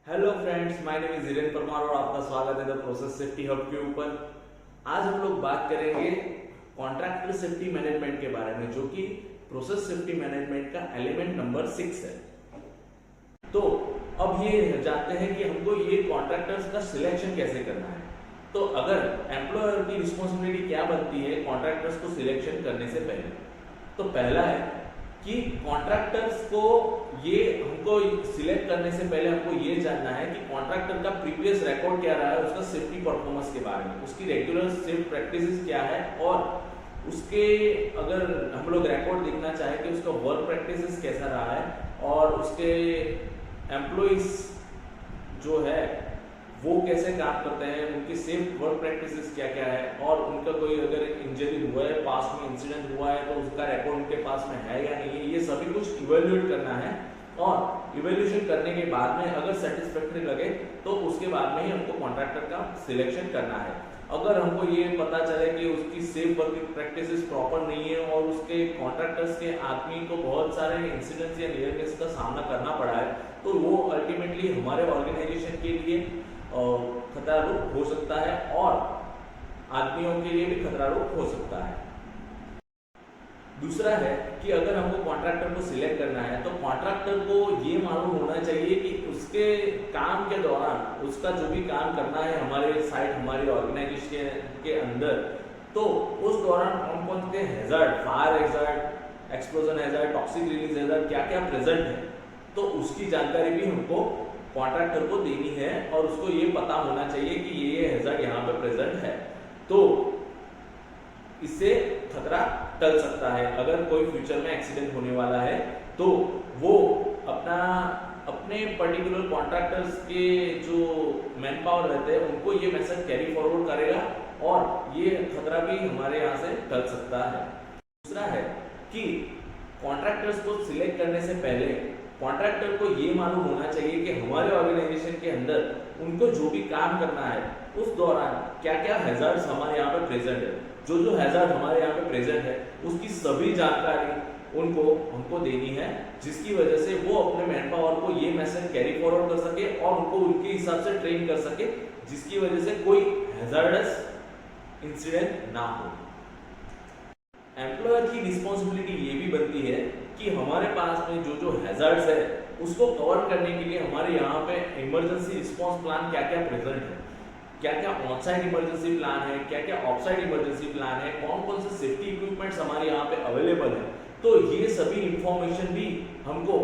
Hello friends, my name is Hiren Parmar और आपका स्वागत है द प्रोसेस सेफ्टी हब के ऊपर। आज हम लोग बात करेंगे कॉन्ट्रैक्टर सेफ्टी मैनेजमेंट के बारे में, जो कि प्रोसेस सेफ्टी मैनेजमेंट का एलिमेंट नंबर 6 है। तो अब ये जानते हैं कि हमको ये कॉन्ट्रैक्टर्स का सिलेक्शन कैसे करना है। तो अगर एम्प्लॉयर की रिस्पॉन्सिबिलिटी क्या बनती है कॉन्ट्रैक्टर्स को सिलेक्शन करने से पहले, तो पहला है कि कॉन्ट्रैक्टर्स को ये हमको सिलेक्ट करने से पहले हमको ये जानना है कि कॉन्ट्रैक्टर का प्रीवियस रिकॉर्ड क्या रहा है, उसका सेफ्टी परफॉर्मेंस के बारे में, उसकी रेगुलर सेफ प्रैक्टिसेस क्या है, और उसके अगर हम लोग रिकॉर्ड देखना चाहें कि उसका वर्क प्रैक्टिसेस कैसा रहा है और उसके एम्प्लॉइज जो है वो कैसे काम करते हैं, उनकी सेफ वर्क प्रैक्टिसेस क्या क्या है, और उनका कोई अगर इंजरी हुआ है, पास में इंसिडेंट हुआ है तो उसका रिकॉर्ड उनके पास में है या नहीं है, ये सभी कुछ इवेल्युएट करना है। और इवेल्युएशन करने के बाद में अगर सेटिस्फैक्टरी लगे तो उसके बाद में ही हमको कॉन्ट्रैक्टर का सिलेक्शन करना है। अगर हमको ये पता चले कि उसकी सेफ वर्किंग प्रैक्टिसेस प्रॉपर नहीं है और उसके कॉन्ट्रैक्टर्स के आदमी को बहुत सारे इंसिडेंट्स या नियर मिस का सामना करना पड़ा है, तो वो अल्टीमेटली हमारे ऑर्गेनाइजेशन के लिए खतरा रूप हो सकता है और आदमियों के लिए भी खतरा रूप हो सकता है। दूसरा है कि अगर हमको कॉन्ट्रैक्टर को सिलेक्ट करना है तो कॉन्ट्रैक्टर को ये मालूम होना चाहिए कि उसके काम के दौरान उसका जो भी काम करना है हमारे साइट, हमारी ऑर्गेनाइजेशन के अंदर, तो उस दौरान कौन कौन से hazard, fire hazard, explosion hazard, toxic release hazard क्या क्या प्रेजेंट है, तो उसकी जानकारी भी हमको कॉन्ट्रैक्टर को देनी है और उसको ये पता होना चाहिए कि ये हैजार्ड यहाँ पे प्रेजेंट है। तो इससे खतरा टल सकता है। अगर कोई फ्यूचर में एक्सीडेंट होने वाला है तो वो अपने पर्टिकुलर कॉन्ट्रैक्टर्स के जो मैन पावर रहते हैं उनको ये मैसेज कैरी फॉरवर्ड करेगा और ये खतरा भी हमारे यहाँ से टल सकता है। दूसरा है कि कॉन्ट्रैक्टर्स को सिलेक्ट करने से पहले कॉन्ट्रैक्टर को ये मालूम होना चाहिए कि हमारे ऑर्गेनाइजेशन के अंदर उनको जो भी काम करना है उस दौरान क्या क्या हैजार्ड्स हमारे यहाँ पे प्रेजेंट है। जो हैजार्ड हमारे यहाँ पे प्रेजेंट है उसकी सभी जानकारी हमको देनी है, जिसकी वजह से वो अपने मैन पावर को ये मैसेज कैरी फॉरवर्ड कर सके और उनको उनके हिसाब से ट्रेन कर सके, जिसकी वजह से कोई हैजार्डस इंसिडेंट ना हो। एम्प्लॉयर की रिस्पॉन्सिबिलिटी ये भी बनती है कि हमारे पास में जो हैजार्ड्स है उसको कवर करने के लिए हमारे यहाँ पे इमरजेंसी रिस्पॉन्स प्लान क्या क्या प्रेजेंट है, क्या क्या ऑनसाइट इमरजेंसी प्लान है, क्या क्या ऑफसाइट इमरजेंसी प्लान है, कौन कौन से सेफ्टी इक्विपमेंट्स हमारे यहाँ पे अवेलेबल है, तो ये सभी इंफॉर्मेशन भी हमको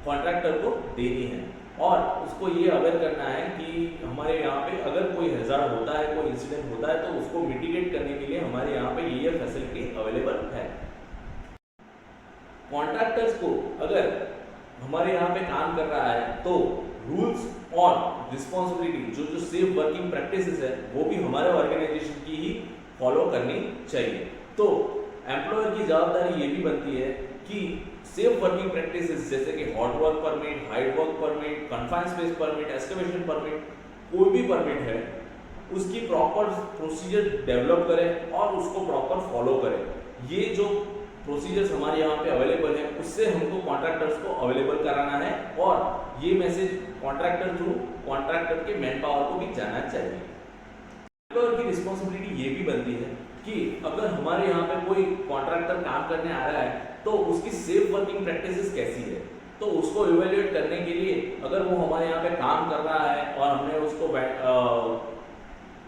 कॉन्ट्रैक्टर को देनी है और उसको ये अवेयर करना है कि हमारे यहाँ पे अगर कोई हैजार्ड होता है, कोई इंसिडेंट होता है, तो उसको मिटिगेट करने के लिए हमारे यहाँ पे ये फैसिलिटी अवेलेबल है। कॉन्ट्रैक्टर्स को अगर हमारे यहाँ पे काम कर रहा है तो रूल्स और रिस्पॉन्सिबिलिटी जो सेफ वर्किंग प्रैक्टिसेस है वो भी हमारे ऑर्गेनाइजेशन की ही फॉलो करनी चाहिए। तो एम्प्लॉयर की जवाबदारी ये भी बनती है कि सेफ वर्किंग प्रैक्टिसेस जैसे कि hot work permit, height work permit, confined space permit, excavation permit, कोई भी परमिट है उसकी प्रॉपर प्रोसीजर डेवलप करें और उसको प्रॉपर फॉलो करें। ये जो प्रोसीजर्स हमारे यहाँ पे अवेलेबल है उससे हमको कॉन्ट्रैक्टर्स को अवेलेबल कराना है और ये मैसेज कॉन्ट्रैक्टर थ्रू कॉन्ट्रैक्टर के मैन पावर को भी जाना चाहिए। एम्प्लॉयर की रिस्पॉन्सिबिलिटी ये भी बनती है कि अगर हमारे यहाँ पे कोई कॉन्ट्रैक्टर काम करने आ रहा है तो उसकी सेफ वर्किंग प्रैक्टिसेस कैसी है, तो उसको इवेल्युएट करने के लिए अगर वो हमारे यहाँ पे काम कर रहा है और हमने उसको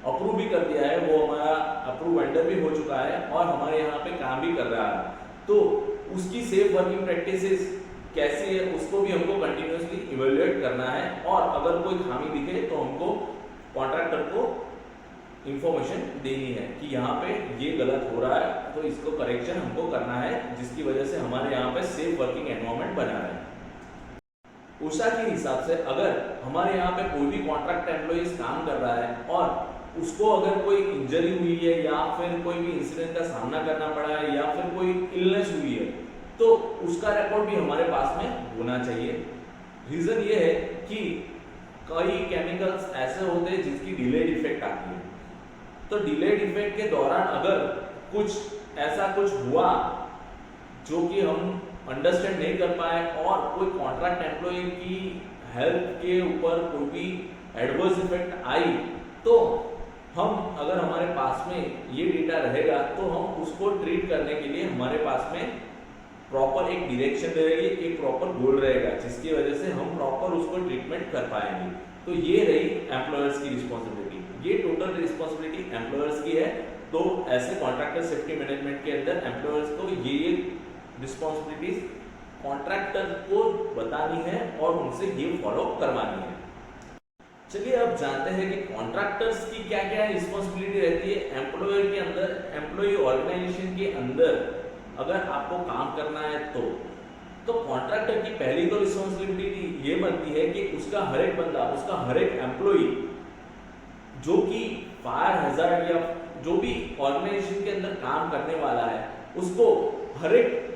अप्रूव भी कर दिया है, वो हमारा अप्रूव वेंडर भी हो चुका है और हमारे यहाँ पे काम भी कर रहा है, तो उसकी सेफ वर्किंग प्रैक्टिसेस कैसी है उसको भी हमको कंटिन्यूअसली इवेल्युएट करना है और अगर कोई खामी दिखे तो हमको कॉन्ट्रैक्टर को इंफॉर्मेशन देनी है कि यहाँ पे ये गलत हो रहा है, तो इसको करेक्शन हमको करना है, जिसकी वजह से हमारे यहाँ पे सेफ वर्किंग एनवायरनमेंट बना रहे। उषा के हिसाब से अगर हमारे यहाँ पे कोई भी कॉन्ट्रैक्ट एम्प्लॉइज काम कर रहा है और उसको अगर कोई इंजरी हुई है या फिर कोई भी इंसिडेंट का सामना करना पड़ा है या फिर कोई इलनेस हुई है, तो उसका रिकॉर्ड भी हमारे पास में होना चाहिए। रीजन ये है कि कई केमिकल्स ऐसे होते हैं जिसकी डिलेड इफेक्ट आती है, तो डिलेड इफेक्ट के दौरान अगर कुछ हुआ जो कि हम अंडरस्टैंड नहीं कर पाए और कोई कॉन्ट्रैक्ट एम्प्लॉय की हेल्थ के ऊपर कोई भी एडवर्स इफेक्ट आई तो हम अगर हमारे पास में ये डेटा रहेगा तो हम उसको ट्रीट करने के लिए हमारे पास में प्रॉपर एक डायरेक्शन रहेगी, एक प्रॉपर गोल रहेगा, जिसकी वजह से हम प्रॉपर उसको ट्रीटमेंट कर पाएंगे। तो ये रही एम्प्लॉयर्स की रिस्पॉन्सिबिलिटी, ये टोटल रिस्पॉन्सिबिलिटी एम्प्लॉयर्स की है। तो ऐसे कॉन्ट्रैक्टर सेफ्टी मैनेजमेंट के अंदर एम्प्लॉयर्स को ये रिस्पॉन्सिबिलिटीज कॉन्ट्रैक्टर को बतानी है और उनसे ये फॉलो करवानी है। चलिए अब जानते हैं कि कॉन्ट्रैक्टर्स की क्या क्या रिस्पॉन्सिबिलिटी रहती है एम्प्लॉयर के अंदर, एम्प्लॉय ऑर्गेनाइजेशन के अंदर अगर आपको काम करना है तो कॉन्ट्रैक्टर की पहली तो रिस्पॉन्सिबिलिटी ये बनती है कि उसका हर एक बंदा, उसका हर एक एम्प्लॉय जो कि फायर हैजर्ड या जो भी ऑर्गेनाइजेशन के अंदर काम करने वाला है उसको हर एक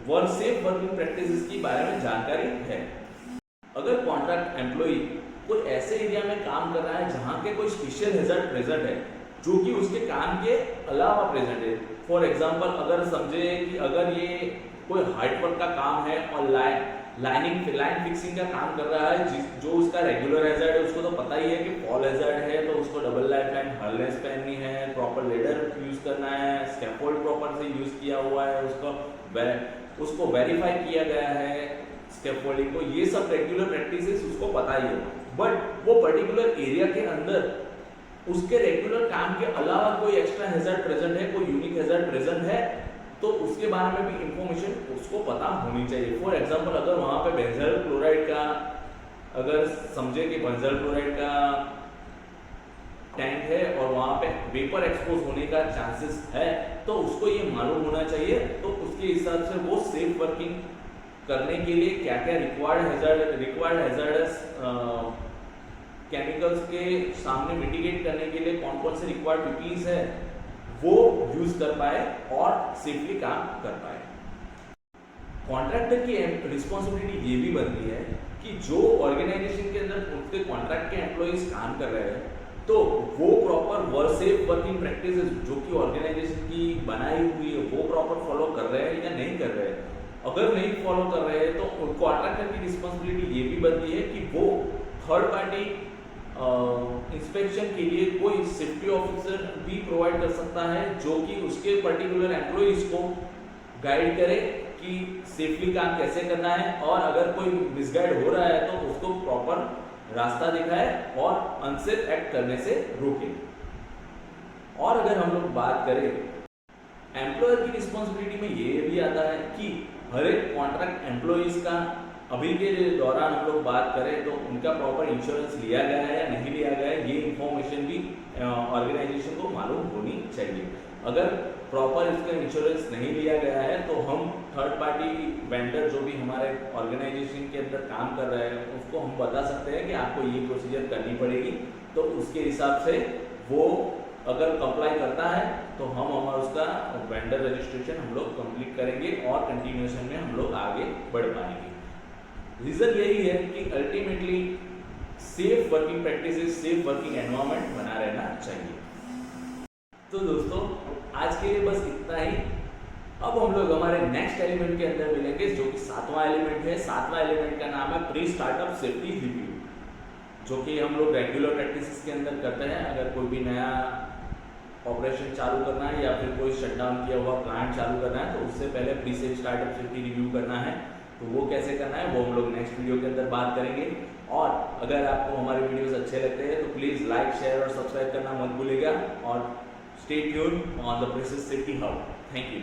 सेफ वर्किंग प्रैक्टिसेस के बारे में जानकारी है। अगर कॉन्ट्रैक्ट एम्प्लॉय कोई ऐसे एरिया में काम कर रहा है जहाँ के कोई स्पेशल हैजर्ड प्रेजेंट है जो कि उसके काम के अलावा प्रेजेंट है, फॉर एग्जांपल अगर समझे कि अगर ये कोई हार्ड वर्क का काम है और लाइन फिक्सिंग का काम कर रहा है जो उसका रेगुलर हैजर्ड है, उसको तो पता ही है कि फॉल हैजर्ड है तो उसको डबल लाइफ लाइन हार्नेस पहननी है, प्रॉपर लेडर यूज करना है, स्कैफोल्ड प्रॉपर से यूज किया हुआ है, उसको वेरीफाई किया गया है स्कैफोल्डिंग को, ये सब रेगुलर प्रैक्टिसेस उसको पता ही है। बट वो पर्टिकुलर एरिया के अंदर उसके रेगुलर काम के अलावा कोई एक्स्ट्रा हैजर्ड प्रेजेंट है, कोई यूनिक हैजर्ड प्रेजेंट है तो उसके बारे में भी इंफॉर्मेशन उसको पता होनी चाहिए। फॉर एग्जांपल अगर वहाँ पे बेंजल क्लोराइड का, अगर समझे कि बेंजल क्लोराइड का टैंक है और वहाँ पे वेपर एक्सपोज होने का चांसेस है तो उसको ये मालूम होना चाहिए, तो उसके हिसाब से वो सेफ वर्किंग करने के लिए क्या क्या रिक्वायर्ड हैजर्डस केमिकल्स के सामने मिटिगेट करने के लिए कौन कौन से रिक्वायर्ड पीपीज है वो यूज कर पाए और सेफली काम कर पाए। कॉन्ट्रैक्टर की रिस्पॉन्सिबिलिटी ये भी बनती है कि जो ऑर्गेनाइजेशन के अंदर उसके कॉन्ट्रैक्ट के एम्प्लॉइज काम कर रहे हैं तो वो प्रॉपर सेफ वर्किंग प्रैक्टिसेस जो कि ऑर्गेनाइजेशन की बनाई हुई है वो प्रॉपर फॉलो कर रहे हैं या नहीं कर रहे हैं। अगर नहीं फॉलो कर रहे हैं तो कॉन्ट्रैक्टर की रिस्पॉन्सिबिलिटी ये भी बनती है कि वो थर्ड पार्टी इंस्पेक्शन के लिए कोई सेफ्टी ऑफिसर भी प्रोवाइड कर सकता है जो कि उसके पर्टिकुलर एम्प्लॉइज को गाइड करे कि सेफली काम कैसे करना है और अगर कोई मिसगाइड हो रहा है तो उसको प्रॉपर रास्ता दिखाए और अनसेफ एक्ट करने से रोके। और अगर हम लोग बात करें एम्प्लॉयर की रिस्पॉन्सिबिलिटी में ये भी आता है कि हर एक कॉन्ट्रैक्ट एम्प्लॉइज का अभी के दौरान हम लोग बात करें तो उनका प्रॉपर इंश्योरेंस लिया गया है या नहीं लिया गया है, ये इंफॉर्मेशन भी ऑर्गेनाइजेशन को मालूम होनी चाहिए। अगर प्रॉपर इसका इंश्योरेंस नहीं लिया गया है तो हम थर्ड पार्टी वेंडर जो भी हमारे ऑर्गेनाइजेशन के अंदर काम कर रहे हैं उसको हम बता सकते हैं कि आपको ये प्रोसीजर करनी पड़ेगी, तो उसके हिसाब से वो अगर कंप्लाई करता है तो हम हमारा उसका वेंडर रजिस्ट्रेशन हम लोग कंप्लीट करेंगे और कंटिन्यूएशन में हम लोग आगे बढ़ पाएंगे। रीजन यही है कि ultimately safe working practices, safe working environment बना रहना चाहिए। तो दोस्तों आज के लिए बस इतना ही। अब हम लोग हमारे नेक्स्ट एलिमेंट के अंदर मिलेंगे जो कि 7वां एलिमेंट है। 7वां एलिमेंट का नाम है प्री स्टार्टअप सेफ्टी रिव्यू, जो कि हम लोग रेगुलर प्रैक्टिसेस के अंदर करते हैं। अगर कोई भी नया ऑपरेशन चालू करना है या फिर कोई शटडाउन किया हुआ प्लांट चालू करना है तो उससे पहले प्री स्टार्टअप सेफ्टी रिव्यू करना है। तो वो कैसे करना है वो हम लोग नेक्स्ट वीडियो के अंदर बात करेंगे। और अगर आपको हमारे वीडियोस अच्छे लगते हैं तो प्लीज़ लाइक, शेयर और सब्सक्राइब करना मत भूलिएगा और stay tuned on the process safety hub. Thank you.